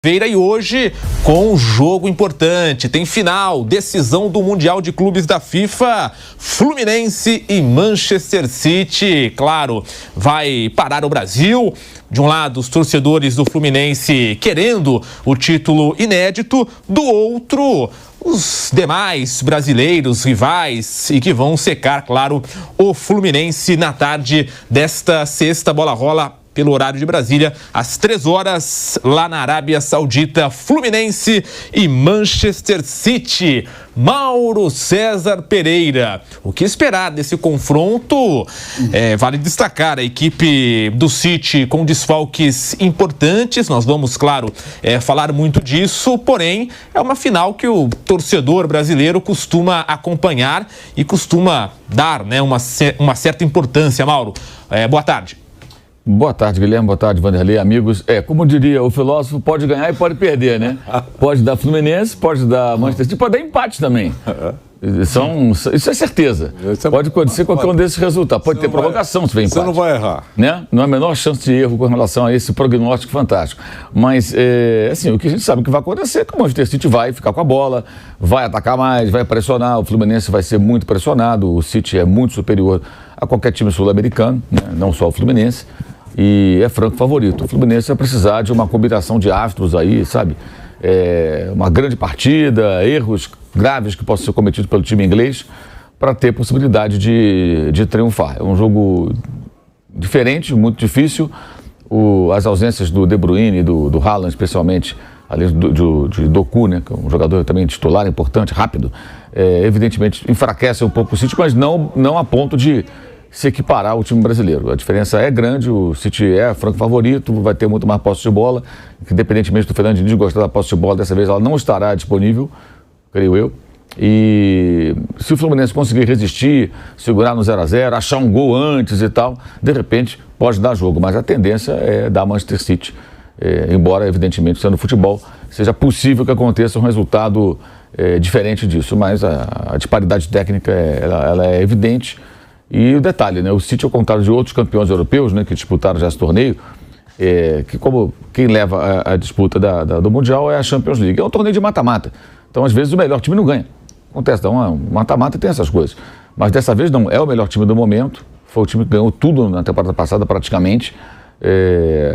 E hoje, com um jogo importante, tem final, decisão do Mundial de Clubes da FIFA, Fluminense e Manchester City. Claro, vai parar o Brasil. De um lado, os torcedores do Fluminense querendo o título inédito, do outro, os demais brasileiros rivais e que vão secar, claro, o Fluminense na tarde desta sexta. Bola rola pelo horário de Brasília, às 3 horas, lá na Arábia Saudita, Fluminense e Manchester City. Mauro César Pereira, o que esperar desse confronto? Vale destacar a equipe do City com desfalques importantes, nós vamos, claro, falar muito disso, porém, é uma final que o torcedor brasileiro costuma acompanhar e costuma dar, né, uma certa importância. Mauro, boa tarde. Boa tarde, Guilherme. Boa tarde, Vanderlei. Amigos, como diria o filósofo, pode ganhar e pode perder, né? Pode dar Fluminense, pode dar Manchester City, pode dar empate também. Isso é certeza. Pode acontecer qualquer um desses resultados. Pode ter provocação se tiver empate. Você não vai errar. Né? Não há a menor chance de erro com relação a esse prognóstico fantástico. Mas, assim, o que a gente sabe que vai acontecer é que o Manchester City vai ficar com a bola, vai atacar mais, vai pressionar. O Fluminense vai ser muito pressionado. O City é muito superior a qualquer time sul-americano, né? Não só o Fluminense. E é franco favorito. O Fluminense vai precisar de uma combinação de astros aí, sabe? Uma grande partida, erros graves que possam ser cometidos pelo time inglês para ter possibilidade de triunfar. É um jogo diferente, muito difícil. As ausências do De Bruyne e do Haaland, especialmente, além de Doku, né, que é um jogador também titular, importante, rápido, evidentemente enfraquece um pouco o City, mas não a ponto de se equiparar ao time brasileiro. A diferença é grande, o City é franco favorito, vai ter muito mais posse de bola, independentemente do Fernando Diniz gostar da posse de bola, dessa vez ela não estará disponível, creio eu. E se o Fluminense conseguir resistir, segurar no 0-0, achar um gol antes e tal, de repente pode dar jogo, mas a tendência é dar Manchester City. Embora, evidentemente, sendo futebol, seja possível que aconteça um resultado diferente disso, mas a disparidade técnica ela é evidente. E o detalhe, né? O City, ao contrário de outros campeões europeus, né, que disputaram já esse torneio, que como quem leva a disputa do Mundial é a Champions League. É um torneio de mata-mata. Então, às vezes, o melhor time não ganha. Acontece, então, mata-mata tem essas coisas. Mas dessa vez não, é o melhor time do momento. Foi o time que ganhou tudo na temporada passada, praticamente.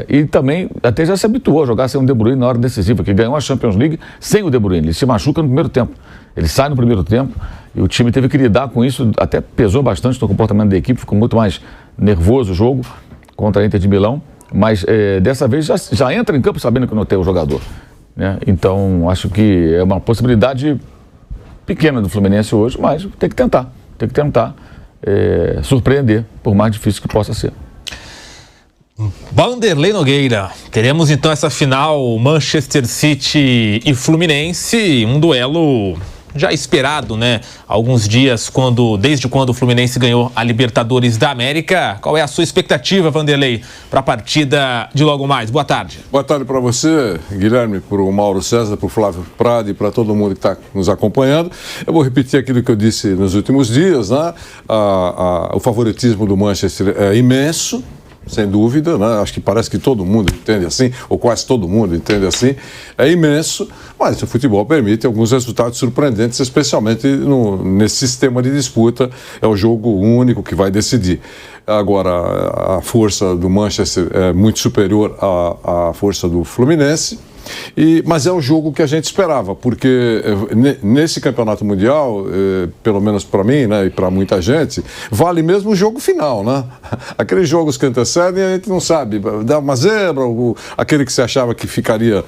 E também até já se habituou a jogar sem o De Bruyne na hora decisiva, que ganhou a Champions League sem o De Bruyne. Ele se machuca no primeiro tempo. Ele sai no primeiro tempo e o time teve que lidar com isso, até pesou bastante no comportamento da equipe, ficou muito mais nervoso o jogo contra a Inter de Milão, mas dessa vez já entra em campo sabendo que não tem o jogador, né? Então acho que é uma possibilidade pequena do Fluminense hoje, mas tem que tentar surpreender, por mais difícil que possa ser. Vanderlei Nogueira, teremos então essa final Manchester City e Fluminense, um duelo já esperado, né? Alguns dias, desde quando o Fluminense ganhou a Libertadores da América. Qual é a sua expectativa, Vanderlei, para a partida de logo mais? Boa tarde. Boa tarde para você, Guilherme, para o Mauro César, para o Flávio Prado e para todo mundo que está nos acompanhando. Eu vou repetir aquilo que eu disse nos últimos dias, né? O favoritismo do Manchester é imenso, sem dúvida, né? Acho que parece que todo mundo entende assim, ou quase todo mundo entende assim, é imenso, mas o futebol permite alguns resultados surpreendentes, especialmente nesse sistema de disputa, é o jogo único que vai decidir. Agora, a força do Manchester é muito superior à força do Fluminense, mas é o jogo que a gente esperava, porque nesse campeonato mundial, pelo menos para mim, né, e para muita gente, vale mesmo o jogo final, né? Aqueles jogos que antecedem a gente não sabe, dá uma zebra, aquele que você achava que ficaria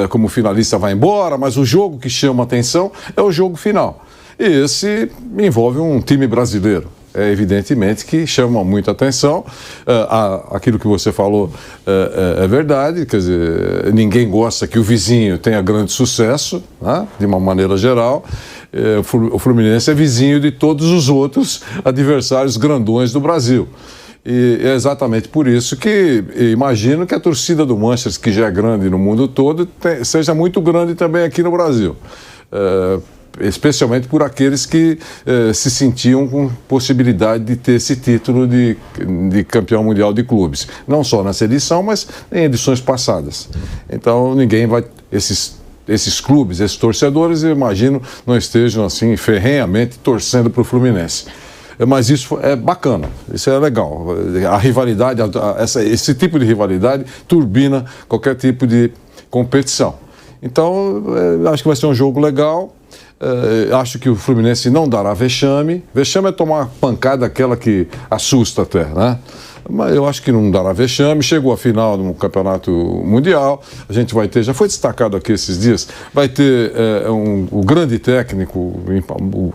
como finalista vai embora, mas o jogo que chama a atenção é o jogo final. E esse envolve um time brasileiro. Evidentemente que chama muita atenção, aquilo que você falou é verdade, quer dizer, ninguém gosta que o vizinho tenha grande sucesso, né, de uma maneira geral. O Fluminense é vizinho de todos os outros adversários grandões do Brasil. E é exatamente por isso que imagino que a torcida do Manchester, que já é grande no mundo todo, seja muito grande também aqui no Brasil. Especialmente por aqueles que se sentiam com possibilidade de ter esse título de campeão mundial de clubes. Não só nessa edição, mas em edições passadas. Então, ninguém vai esses clubes, esses torcedores, eu imagino, não estejam assim ferrenhamente torcendo para o Fluminense. Mas isso é bacana, isso é legal. A rivalidade, esse tipo de rivalidade turbina qualquer tipo de competição. Então, acho que vai ser um jogo legal. Acho que o Fluminense não dará vexame. Vexame é tomar uma pancada, aquela que assusta até, né? Mas eu acho que não dará vexame. Chegou a final no Campeonato Mundial. A gente vai ter, já foi destacado aqui esses dias, vai ter o grande técnico,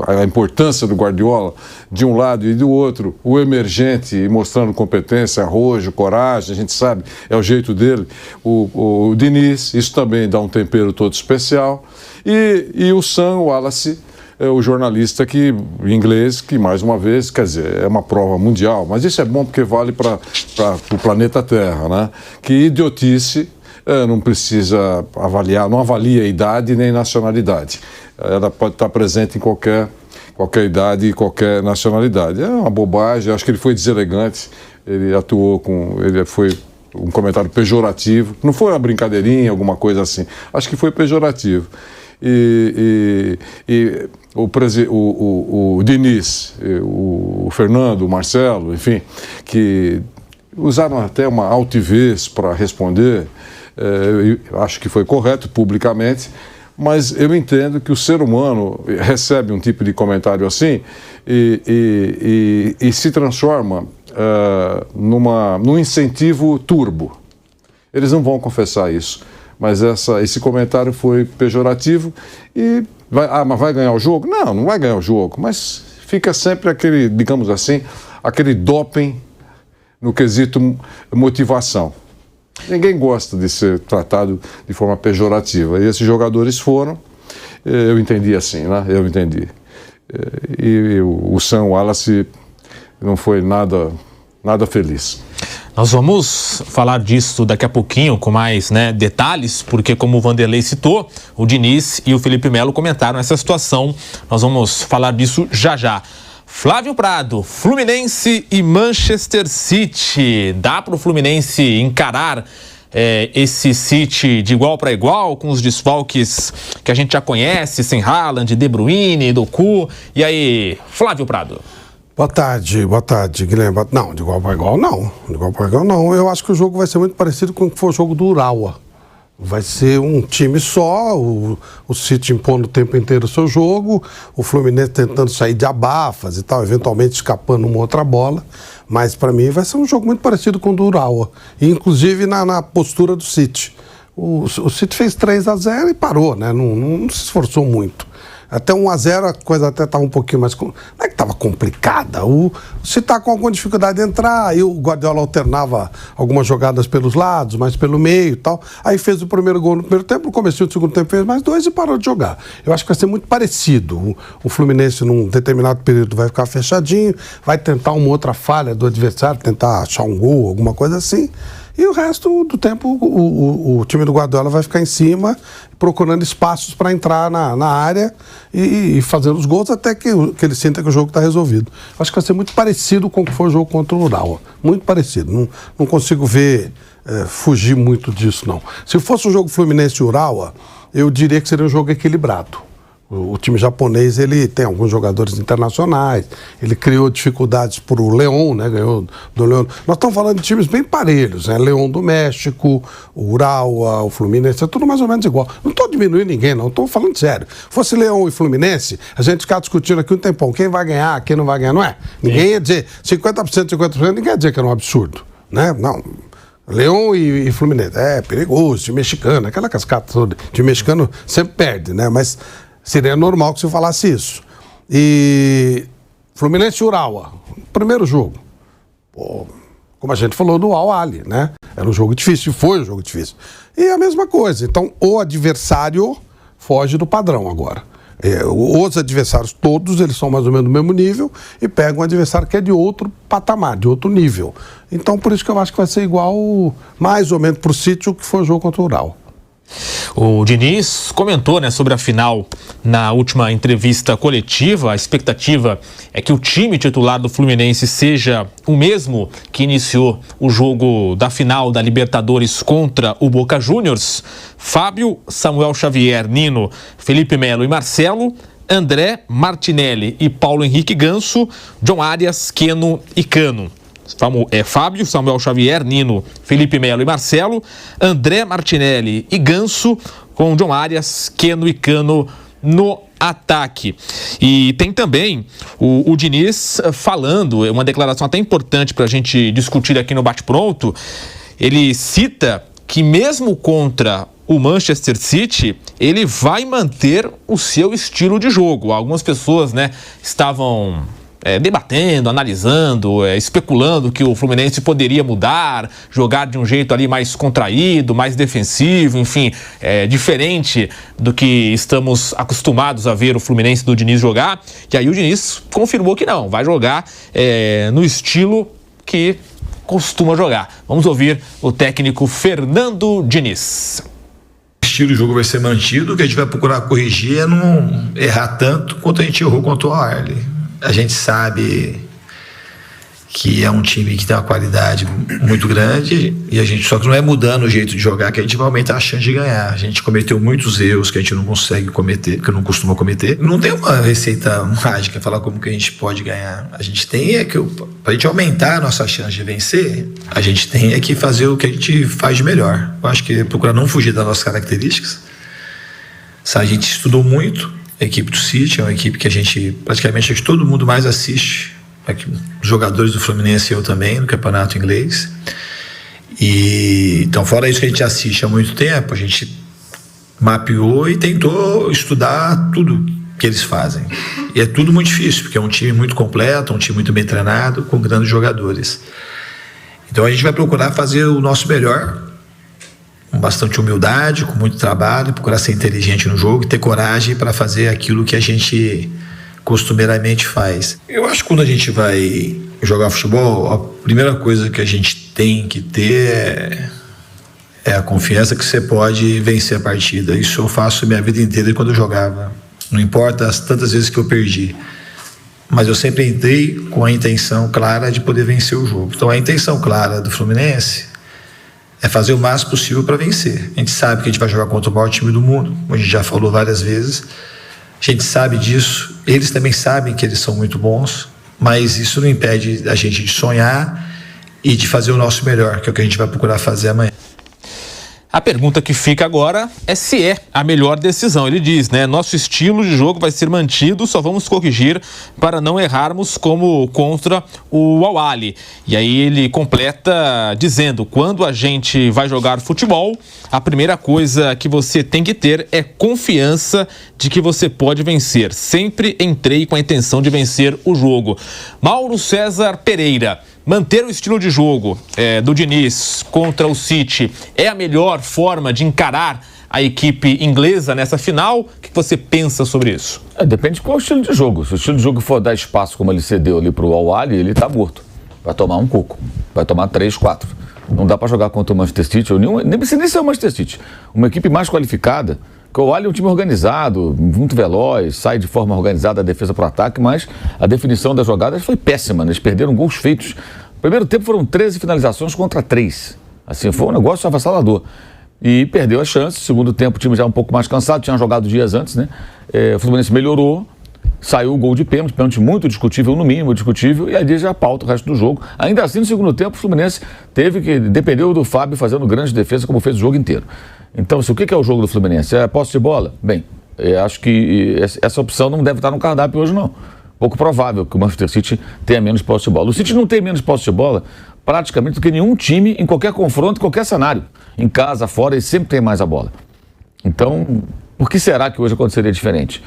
a importância do Guardiola de um lado e do outro, o emergente mostrando competência, arrojo, coragem, a gente sabe, é o jeito dele. O Diniz, isso também dá um tempero todo especial. E o Sam Wallace, o jornalista inglês, que mais uma vez, quer dizer, é uma prova mundial, mas isso é bom porque vale para o planeta Terra, né? Que idiotice não precisa avaliar, não avalia a idade nem nacionalidade. Ela pode estar presente em qualquer idade e qualquer nacionalidade. É uma bobagem, acho que ele foi deselegante, ele foi um comentário pejorativo, não foi uma brincadeirinha, alguma coisa assim, acho que foi pejorativo. E o Diniz, o Fernando, o Marcelo, enfim, que usaram até uma altivez para responder, acho que foi correto publicamente, mas eu entendo que o ser humano recebe um tipo de comentário assim e se transforma num incentivo turbo. Eles não vão confessar isso. Mas esse comentário foi pejorativo e mas vai ganhar o jogo? Não vai ganhar o jogo, mas fica sempre aquele, digamos assim, aquele doping no quesito motivação. Ninguém gosta de ser tratado de forma pejorativa. E esses jogadores foram, eu entendi assim, né? Eu entendi. E o Sam Wallace não foi nada feliz. Nós vamos falar disso daqui a pouquinho com mais detalhes, porque como o Vanderlei citou, o Diniz e o Felipe Melo comentaram essa situação. Nós vamos falar disso já já. Flávio Prado, Fluminense e Manchester City. Dá para o Fluminense encarar esse City de igual para igual, com os desfalques que a gente já conhece, sem Haaland, De Bruyne, Doku. E aí, Flávio Prado? Boa tarde, Guilherme. Não, de igual para igual não. De igual para igual não. Eu acho que o jogo vai ser muito parecido com o que foi o jogo do Urawa. Vai ser um time só, o City impondo o tempo inteiro o seu jogo, o Fluminense tentando sair de abafas e tal, eventualmente escapando uma outra bola. Mas para mim vai ser um jogo muito parecido com o do Urawa. Inclusive na postura do City. O City fez 3-0 e parou, né? Não se esforçou muito. Até 1-0 a coisa até estava um pouquinho mais... Não é que estava complicada. Se está com alguma dificuldade de entrar, aí o Guardiola alternava algumas jogadas pelos lados, mais pelo meio e tal. Aí fez o primeiro gol no primeiro tempo, no começo do segundo tempo fez mais 2 e parou de jogar. Eu acho que vai ser muito parecido. O Fluminense, num determinado período, vai ficar fechadinho, vai tentar uma outra falha do adversário, tentar achar um gol, alguma coisa assim. E o resto do tempo o time do Guardiola vai ficar em cima, procurando espaços para entrar na área e fazendo os gols até que ele sinta que o jogo está resolvido. Acho que vai ser muito parecido com o que foi o jogo contra o Urawa. Muito parecido. Não consigo ver fugir muito disso, não. Se fosse um jogo Fluminense e Urawa, eu diria que seria um jogo equilibrado. O time japonês, ele tem alguns jogadores internacionais, ele criou dificuldades para o León, né? Ganhou do León. Nós estamos falando de times bem parelhos, né? León do México, o Urawa, o Fluminense, é tudo mais ou menos igual. Não estou diminuindo ninguém, não, estou falando sério. Fosse León e Fluminense, a gente ficar discutindo aqui um tempão, quem vai ganhar, quem não vai ganhar, não é? Ninguém ia dizer 50%, ninguém ia dizer que era um absurdo, né? Não. León e Fluminense, é perigoso, time mexicano, aquela cascata toda. Time mexicano sempre perde, né? Mas seria normal que você falasse isso. E Fluminense e Urawa, primeiro jogo. Pô, como a gente falou do Al-Ahly, né? Era um jogo difícil, foi um jogo difícil. E a mesma coisa. Então, o adversário foge do padrão agora. Os adversários todos, eles são mais ou menos do mesmo nível e pegam um adversário que é de outro patamar, de outro nível. Então, por isso que eu acho que vai ser igual, mais ou menos, pro City, o que foi o jogo contra o Urawa. O Diniz comentou, né, sobre a final na última entrevista coletiva. A expectativa é que o time titular do Fluminense seja o mesmo que iniciou o jogo da final da Libertadores contra o Boca Juniors. Fábio, Samuel Xavier, Nino, Felipe Melo e Marcelo, André, Martinelli e Paulo Henrique Ganso, John Arias, Keno e Cano. Fábio, Samuel Xavier, Nino, Felipe Melo e Marcelo, André, Martinelli e Ganso, com John Arias, Keno e Cano no ataque. E tem também o Diniz falando, uma declaração até importante para a gente discutir aqui no Bate-Pronto. Ele cita que mesmo contra o Manchester City, ele vai manter o seu estilo de jogo. Algumas pessoas, né, estavam debatendo, analisando, especulando que o Fluminense poderia mudar, jogar de um jeito ali mais contraído, mais defensivo, enfim, diferente do que estamos acostumados a ver o Fluminense do Diniz jogar. E aí o Diniz confirmou que não, vai jogar no estilo que costuma jogar. Vamos ouvir o técnico Fernando Diniz. O estilo de jogo vai ser mantido, o que a gente vai procurar corrigir é não errar tanto quanto a gente errou contra o Arley. A gente sabe que é um time que tem uma qualidade muito grande e a gente só que não é mudando o jeito de jogar que a gente vai aumentar a chance de ganhar. A gente cometeu muitos erros que a gente não consegue cometer, que não costuma cometer. Não tem uma receita mágica falar como que a gente pode ganhar. A gente tem que para a gente aumentar a nossa chance de vencer, a gente tem que fazer o que a gente faz de melhor. Eu acho que procurar não fugir das nossas características. A gente estudou muito. A equipe do City é uma equipe que a gente, praticamente, acho que todo mundo mais assiste. Os jogadores do Fluminense e eu também, no campeonato inglês. E, então, fora isso que a gente assiste há muito tempo, a gente mapeou e tentou estudar tudo que eles fazem. E é tudo muito difícil, porque é um time muito completo, um time muito bem treinado, com grandes jogadores. Então, a gente vai procurar fazer o nosso melhor, com bastante humildade, com muito trabalho, procurar ser inteligente no jogo e ter coragem para fazer aquilo que a gente costumeiramente faz. Eu acho que quando a gente vai jogar futebol, a primeira coisa que a gente tem que ter é a confiança que você pode vencer a partida. Isso eu faço minha vida inteira quando eu jogava. Não importa as tantas vezes que eu perdi. Mas eu sempre entrei com a intenção clara de poder vencer o jogo. Então a intenção clara do Fluminense é fazer o máximo possível para vencer. A gente sabe que a gente vai jogar contra o maior time do mundo, como a gente já falou várias vezes. A gente sabe disso, eles também sabem que eles são muito bons, mas isso não impede a gente de sonhar e de fazer o nosso melhor, que é o que a gente vai procurar fazer amanhã. A pergunta que fica agora é se é a melhor decisão. Ele diz, né? Nosso estilo de jogo vai ser mantido, só vamos corrigir para não errarmos como contra o Al-Ahly. E aí ele completa dizendo, quando a gente vai jogar futebol, a primeira coisa que você tem que ter é confiança de que você pode vencer. Sempre entrei com a intenção de vencer o jogo. Mauro César Pereira. Manter o estilo de jogo do Diniz contra o City é a melhor forma de encarar a equipe inglesa nessa final? O que você pensa sobre isso? Depende de qual estilo de jogo. Se o estilo de jogo for dar espaço como ele cedeu ali pro Al-Ahly, ele tá morto. Vai tomar um coco. Vai tomar 3, 4. Não dá para jogar contra o Manchester City, ou nem precisa nem ser o Manchester City. Uma equipe mais qualificada, porque o Al-Ahly é um time organizado, muito veloz, sai de forma organizada a defesa para o ataque, mas a definição das jogadas foi péssima, né? Eles perderam gols feitos. No primeiro tempo foram 13 finalizações contra 3. Assim, foi um negócio avassalador. E perdeu a chance. Segundo tempo, o time já um pouco mais cansado, tinha jogado dias antes, né? O Fluminense melhorou, saiu o gol de pênalti muito discutível, no mínimo discutível, e aí já pauta o resto do jogo. Ainda assim, no segundo tempo, o Fluminense dependeu do Fábio fazendo grande defesa, como fez o jogo inteiro. Então, o que é o jogo do Fluminense? É posse de bola? Bem, acho que essa opção não deve estar no cardápio hoje, não. Pouco provável que o Manchester City tenha menos posse de bola. O City não tem menos posse de bola praticamente do que nenhum time em qualquer confronto, em qualquer cenário. Em casa, fora, ele sempre tem mais a bola. Então, por que será que hoje aconteceria diferente?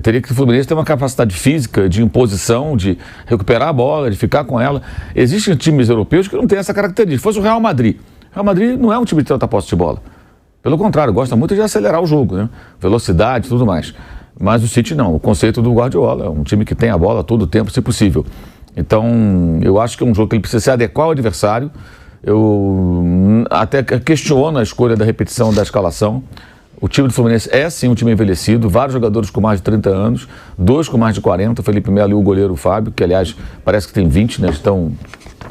Teria que o Fluminense ter uma capacidade física de imposição, de recuperar a bola, de ficar com ela. Existem times europeus que não têm essa característica. Se fosse o Real Madrid. O Real Madrid não é um time de tanta posse de bola. Pelo contrário, gosta muito de acelerar o jogo, né? Velocidade e tudo mais. Mas o City não. O conceito do Guardiola é um time que tem a bola todo o tempo, se possível. Então, eu acho que é um jogo que ele precisa se adequar ao adversário. Eu até questiono a escolha da repetição da escalação. O time do Fluminense é sim um time envelhecido, vários jogadores com mais de 30 anos, 2 com mais de 40, o Felipe Melo e o goleiro Fábio, que aliás parece que tem 20, né? Estão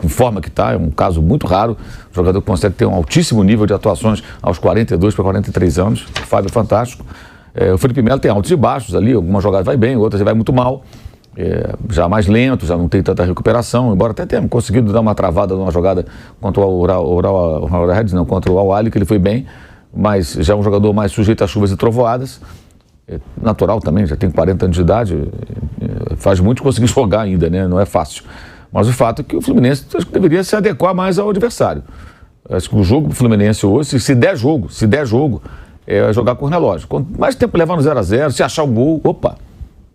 em forma que está, é um caso muito raro, o jogador que consegue ter um altíssimo nível de atuações aos 42 para 43 anos, o Fábio é fantástico. O Felipe Melo tem altos e baixos ali, algumas jogadas vai bem, outras vai muito mal, já mais lento, já não tem tanta recuperação, embora até tenha conseguido dar uma travada numa jogada contra o contra o Al-Ahly, que ele foi bem, mas já é um jogador mais sujeito a chuvas e trovoadas, natural também, já tem 40 anos de idade, faz muito conseguir jogar ainda, né? Não é fácil. Mas o fato é que o Fluminense acho que deveria se adequar mais ao adversário. Acho que o jogo do Fluminense hoje, se der jogo, é jogar com o relógio. Quanto mais tempo levar no 0x0, se achar o gol, opa,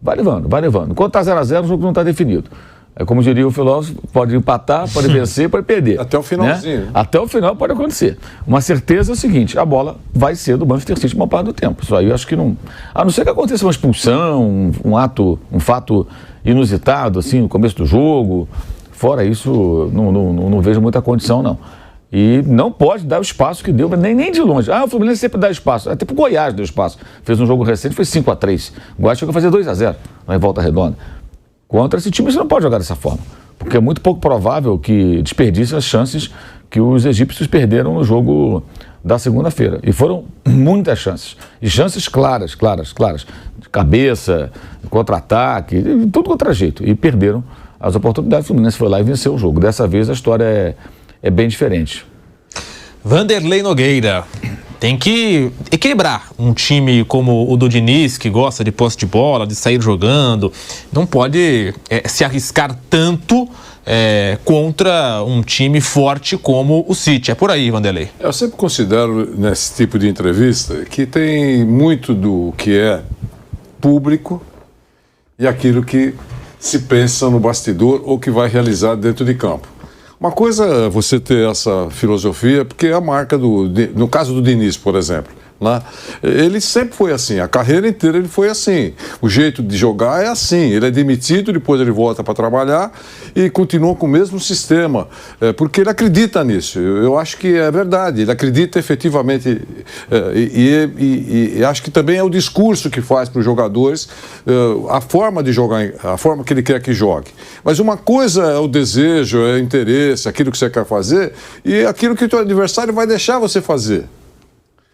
vai levando. Enquanto está 0x0, o jogo não está definido. É como diria o filósofo, pode empatar, pode vencer, pode perder. Até o finalzinho. Né? Até o final pode acontecer. Uma certeza é o seguinte, a bola vai ser do Manchester City uma parte do tempo. Isso aí eu acho que não... A não ser que aconteça uma expulsão, um fato inusitado, assim, no começo do jogo. Fora isso, não vejo muita condição, não. E não pode dar o espaço que deu, nem de longe. O Fluminense sempre dá espaço. Até pro Goiás deu espaço. Fez um jogo recente, foi 5x3. O Goiás chegou a fazer 2x0 lá em Volta Redonda. Contra esse time você não pode jogar dessa forma, porque é muito pouco provável que desperdice as chances que os egípcios perderam no jogo da segunda-feira. E foram muitas chances. E chances claras. De cabeça, de contra-ataque, tudo contra jeito. E perderam as oportunidades. O Fluminense foi lá e venceu o jogo. Dessa vez a história é bem diferente. Vanderlei Nogueira. Tem que equilibrar um time como o do Diniz, que gosta de posse de bola, de sair jogando. Não pode se arriscar tanto contra um time forte como o City. É por aí, Vanderlei. Eu sempre considero, nesse tipo de entrevista, que tem muito do que é público e aquilo que se pensa no bastidor ou que vai realizar dentro de campo. Uma coisa é você ter essa filosofia, porque é a marca no caso do Diniz, por exemplo, né? Ele sempre foi assim, a carreira inteira ele foi assim. O jeito de jogar é assim, ele é demitido, depois ele volta para trabalhar e continua com o mesmo sistema, porque ele acredita nisso. Eu acho que é verdade, ele acredita efetivamente e acho que também é o discurso que faz para os jogadores, a forma de jogar, a forma que ele quer que jogue. Mas uma coisa é o desejo, é o interesse, aquilo que você quer fazer e aquilo que o teu adversário vai deixar você fazer.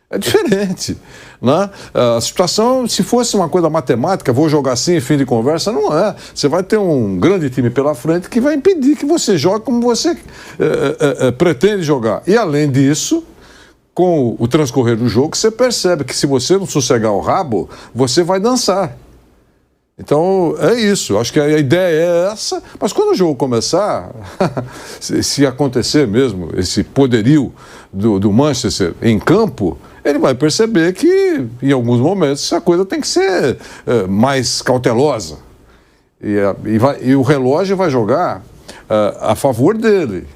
É diferente, né? A situação, se fosse uma coisa matemática, vou jogar assim, fim de conversa, não é. Você vai ter um grande time pela frente que vai impedir que você jogue como você pretende jogar. E além disso, com o transcorrer do jogo, você percebe que se você não sossegar o rabo, você vai dançar. Então, é isso. Acho que a ideia é essa, mas quando o jogo começar, se acontecer mesmo esse poderio do Manchester em campo, ele vai perceber que, em alguns momentos, a coisa tem que ser mais cautelosa. E o relógio vai jogar a favor dele.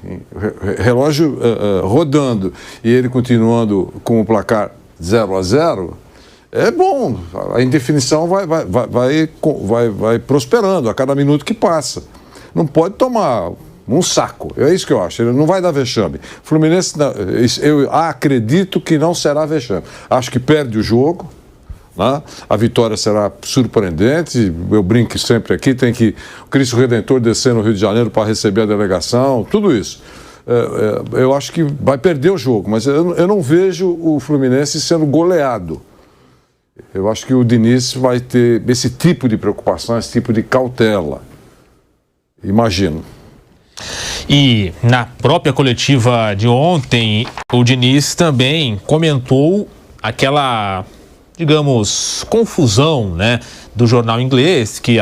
Relógio rodando e ele continuando com o placar 0-0, é bom, a indefinição vai prosperando a cada minuto que passa. Não pode tomar um saco, é isso que eu acho, ele não vai dar vexame. Fluminense, eu acredito que não será vexame. Acho que perde o jogo, né? A vitória será surpreendente, eu brinco sempre aqui, tem que o Cristo Redentor descer no Rio de Janeiro para receber a delegação, tudo isso. Eu acho que vai perder o jogo, mas eu não vejo o Fluminense sendo goleado. Eu acho que o Diniz vai ter esse tipo de preocupação, esse tipo de cautela. Imagino. E na própria coletiva de ontem, o Diniz também comentou aquela, digamos, confusão, né, do jornal inglês, que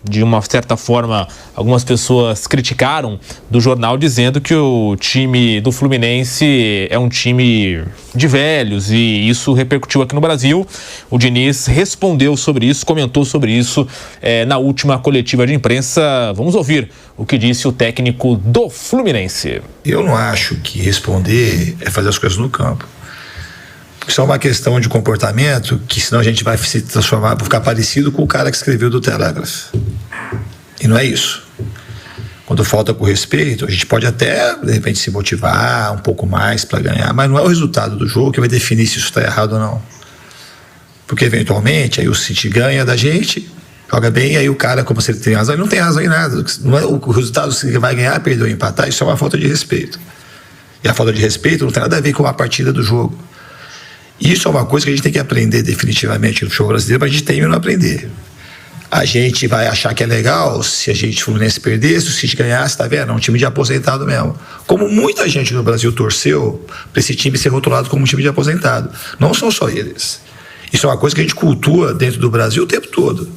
de uma certa forma algumas pessoas criticaram do jornal, dizendo que o time do Fluminense é um time de velhos e isso repercutiu aqui no Brasil. O Diniz respondeu sobre isso, comentou sobre isso na última coletiva de imprensa. Vamos ouvir o que disse o técnico do Fluminense. Eu não acho que responder é fazer as coisas no campo. Isso é uma questão de comportamento que senão a gente vai se transformar, vai ficar parecido com o cara que escreveu do Telegraph. E não é isso. quando falta com respeito, a gente pode até, de repente, se motivar um pouco mais para ganhar, mas não é o resultado do jogo que vai definir se isso está errado ou não. Porque, eventualmente, aí o City ganha da gente, joga bem, e aí o cara, como se ele tem razão, ele não tem razão em nada. Não é o resultado que vai ganhar, perder ou empatar, isso é uma falta de respeito. E a falta de respeito não tem nada a ver com a partida do jogo. Isso é uma coisa que a gente tem que aprender definitivamente no futebol brasileiro, mas a gente tem que não aprender. A gente vai achar que é legal se a gente, Fluminense, perder, se o City ganhasse, tá vendo? É um time de aposentado mesmo. Como muita gente no Brasil torceu para esse time ser rotulado como um time de aposentado. Não são só eles. Isso é uma coisa que a gente cultua dentro do Brasil o tempo todo.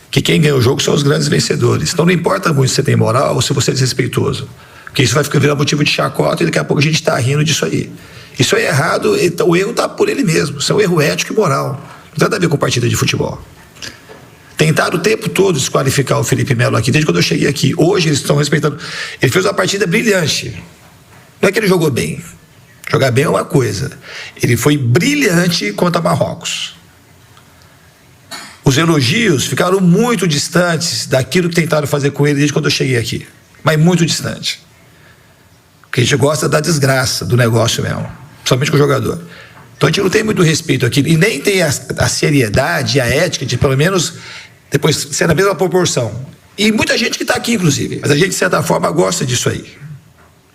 Que quem ganha o jogo são os grandes vencedores. Então não importa muito se você tem moral ou se você é desrespeitoso. Porque isso vai ficar virar motivo de chacota e daqui a pouco a gente está rindo disso aí. Isso é errado, então, o erro está por ele mesmo. Isso é um erro ético e moral. Não tem nada a ver com partida de futebol. Tentaram o tempo todo desqualificar o Felipe Melo aqui, desde quando eu cheguei aqui. Hoje eles estão respeitando. Ele fez uma partida brilhante. Não é que ele jogou bem. Jogar bem é uma coisa. Ele foi brilhante contra Marrocos. Os elogios ficaram muito distantes daquilo que tentaram fazer com ele desde quando eu cheguei aqui. Mas muito distante. Porque a gente gosta da desgraça do negócio mesmo. Principalmente com o jogador. Então a gente não tem muito respeito aqui. E nem tem a seriedade e a ética de, pelo menos, depois ser na mesma proporção. E muita gente que está aqui, inclusive. Mas a gente, de certa forma, gosta disso aí.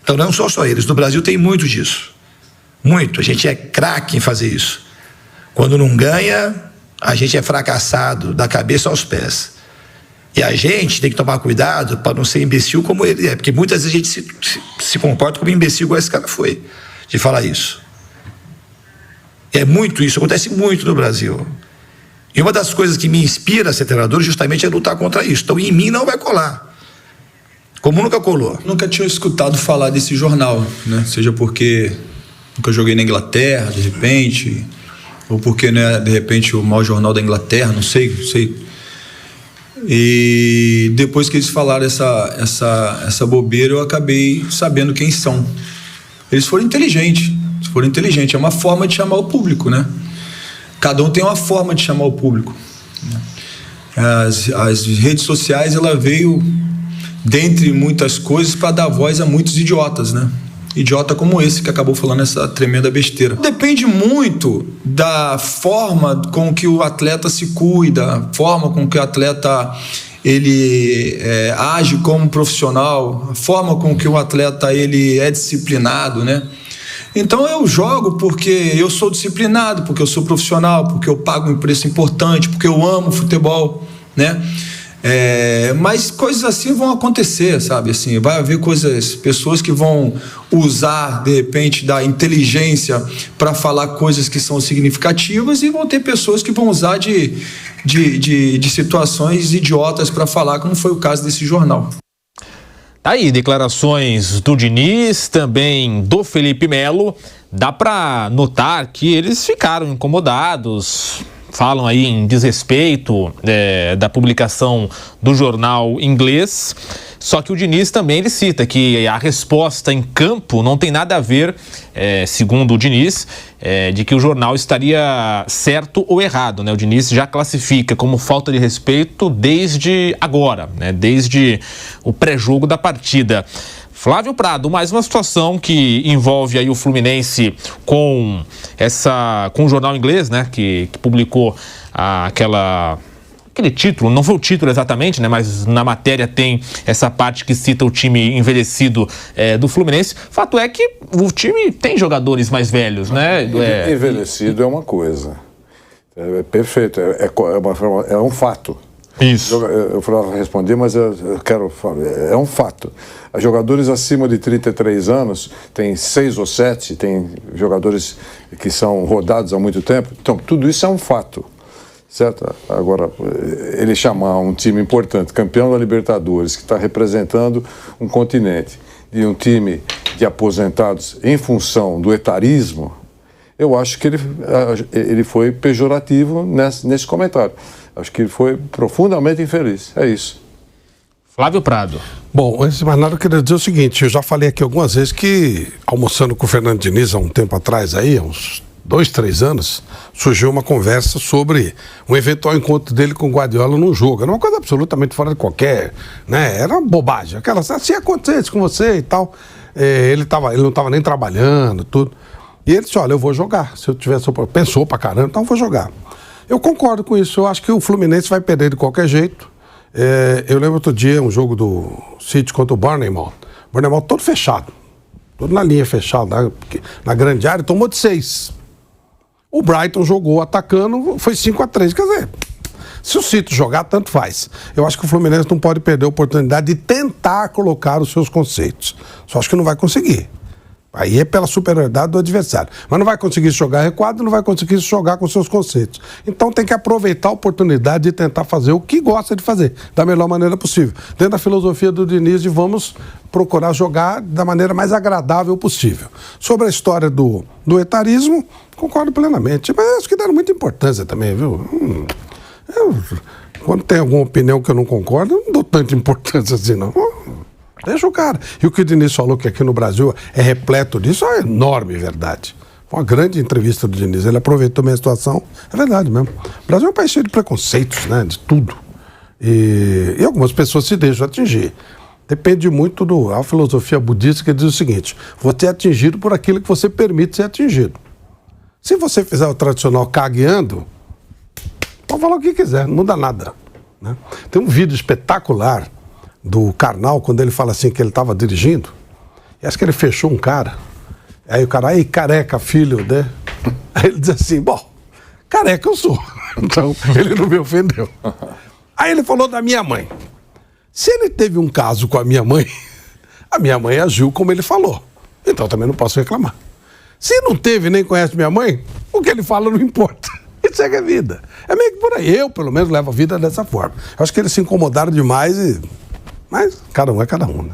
Então não são só eles. No Brasil tem muito disso. Muito. A gente é craque em fazer isso. Quando não ganha, a gente é fracassado da cabeça aos pés. E a gente tem que tomar cuidado para não ser imbecil como ele é. Porque muitas vezes a gente se comporta como imbecil igual esse cara foi, de falar isso. É muito isso, acontece muito no Brasil. E uma das coisas que me inspira a ser treinador justamente é lutar contra isso. Então em mim não vai colar. Como nunca colou. Nunca tinha escutado falar desse jornal, né? Seja porque nunca joguei na Inglaterra, de repente, ou porque, né, de repente, o maior jornal da Inglaterra, não sei. E depois que eles falaram essa bobeira, eu acabei sabendo quem são. Eles foram inteligentes, é uma forma de chamar o público, né? Cada um tem uma forma de chamar o público. As redes sociais, ela veio, dentre muitas coisas, para dar voz a muitos idiotas, né? Idiota como esse que acabou falando essa tremenda besteira. Depende muito da forma com que o atleta se cuida, a forma com que o atleta ele age como profissional, a forma com que o atleta ele é disciplinado, né? Então eu jogo porque eu sou disciplinado, porque eu sou profissional, porque eu pago um preço importante, porque eu amo futebol, né? Mas coisas assim vão acontecer, sabe? Assim, vai haver pessoas que vão usar, de repente, da inteligência para falar coisas que são significativas, e vão ter pessoas que vão usar de situações idiotas para falar, como foi o caso desse jornal. Tá aí, declarações do Diniz, também do Felipe Melo. Dá para notar que eles ficaram incomodados. Falam aí em desrespeito da publicação do jornal inglês. Só que o Diniz também ele cita que a resposta em campo não tem nada a ver, segundo o Diniz, de que o jornal estaria certo ou errado, né? O Diniz já classifica como falta de respeito desde agora, né? Desde o pré-jogo da partida. Flávio Prado, mais uma situação que envolve aí o Fluminense com o jornal inglês, né, que publicou aquele título, não foi o título exatamente, né, mas na matéria tem essa parte que cita o time envelhecido do Fluminense. Fato é que o time tem jogadores mais velhos, né? Envelhecido é uma coisa, é perfeito, é um fato. Isso. Eu falava responder, mas eu quero falar. É um fato. Jogadores acima de 33 anos, tem 6 ou 7, tem jogadores que são rodados há muito tempo. Então, tudo isso é um fato. Certo? Agora, ele chamar um time importante, campeão da Libertadores, que está representando um continente, de um time de aposentados em função do etarismo, eu acho que ele foi pejorativo nesse comentário. Acho que ele foi profundamente infeliz. É isso. Flávio Prado. Bom, antes de mais nada, eu queria dizer o seguinte: eu já falei aqui algumas vezes que, almoçando com o Fernando Diniz há um tempo atrás, aí, uns 2, 3 anos, surgiu uma conversa sobre um eventual encontro dele com o Guardiola num jogo. Era uma coisa absolutamente fora de qualquer, né? Era uma bobagem. Aquela, se acontecesse com você e tal, ele não estava nem trabalhando, tudo. E ele disse, olha, eu vou jogar. Se eu tivesse... Pensou pra caramba, então eu vou jogar. Eu concordo com isso. Eu acho que o Fluminense vai perder de qualquer jeito. Eu lembro outro dia, um jogo do City contra o Bournemouth. O Bournemouth todo fechado. Todo na linha fechada, na grande área, tomou de 6. O Brighton jogou atacando, foi 5-3. Quer dizer, se o City jogar, tanto faz. Eu acho que o Fluminense não pode perder a oportunidade de tentar colocar os seus conceitos. Só acho que não vai conseguir. Aí é pela superioridade do adversário. Mas não vai conseguir jogar recuado, não vai conseguir jogar com seus conceitos. Então tem que aproveitar a oportunidade de tentar fazer o que gosta de fazer, da melhor maneira possível. Dentro da filosofia do Diniz, de vamos procurar jogar da maneira mais agradável possível. Sobre a história do etarismo, concordo plenamente. Mas acho que deram muita importância também, viu? Quando tem alguma opinião que eu não concordo, eu não dou tanta importância assim, não. Deixa o cara. E o que o Diniz falou que aqui no Brasil é repleto disso, é enorme verdade. Foi uma grande entrevista do Diniz. Ele aproveitou a minha situação. É verdade mesmo. O Brasil é um país cheio de preconceitos, né? De tudo. E algumas pessoas se deixam atingir. Depende muito da filosofia budista, que diz o seguinte: você é atingido por aquilo que você permite ser atingido. Se você fizer o tradicional cagueando, pode falar o que quiser, não muda nada. Né? Tem um vídeo espetacular do Karnal, quando ele fala assim que ele estava dirigindo, e acho que ele fechou um cara. Aí o cara, aí careca, filho, né? Aí ele diz assim, bom, careca eu sou. Então, ele não me ofendeu. Aí ele falou da minha mãe. Se ele teve um caso com a minha mãe agiu como ele falou. Então também não posso reclamar. Se não teve, nem conhece minha mãe, o que ele fala não importa. Isso é que é vida. É meio que por aí. Eu, pelo menos, levo a vida dessa forma. Eu acho que eles se incomodaram demais mas cada um é cada um, né?